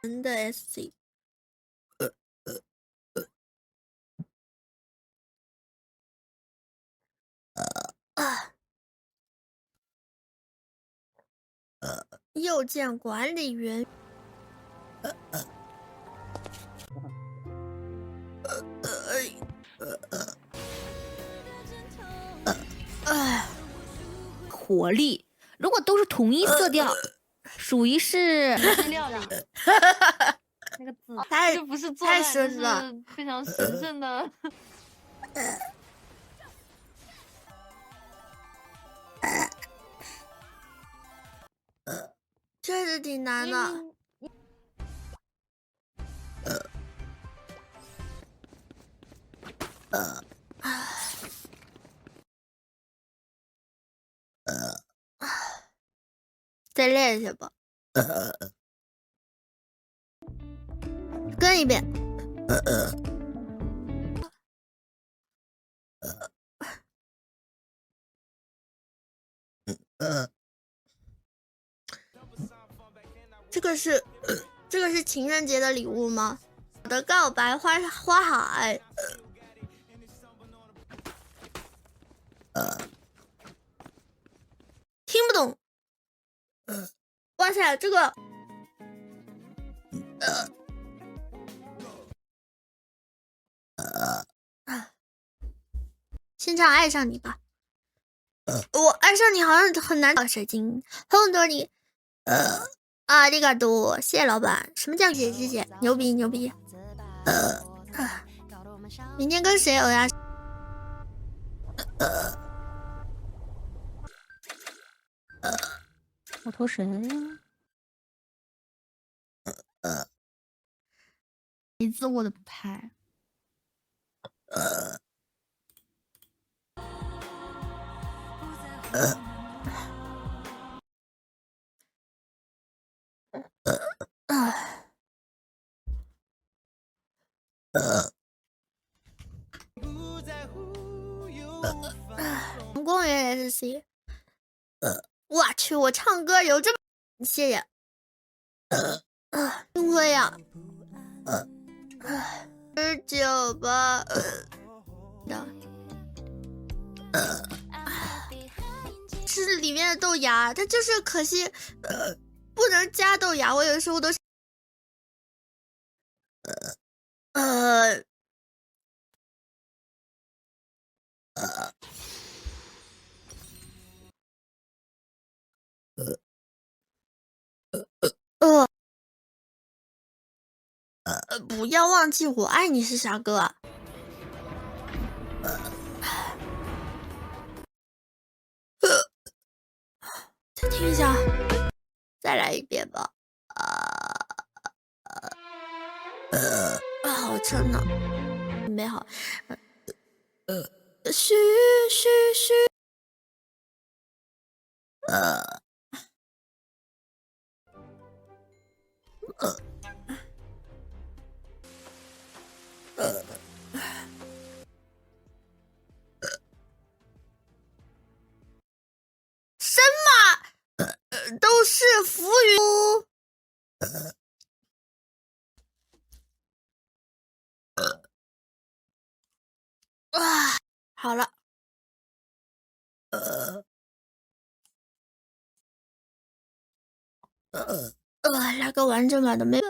人的 SC。啊，右键管理员。活力，如果都是统一色调，属于是资料的那个字，这不是作太乱，这深了，是非常神圣的。确实挺难的。再练一下吧。跟一遍。这个是情人节的礼物吗？我的告白花海。听不懂。哇塞，这个。先唱爱上你吧。我爱上你好像很难找水晶。红多你。啊，这个多，谢谢老板。什么叫谢谢？牛逼牛逼。明天跟谁有呀？我投谁呀？一次我的牌。公园 SC。我去，我唱歌有这么谢谢。幸亏呀。19吧。是里面的豆芽，它就是可惜，不能加豆芽。我有的时候都是，不要忘记我爱你是啥歌啊？再听一下，再来一遍吧。好撑呢，没好。嘘嘘嘘。什么？都是浮云。好了。来个完整版的没。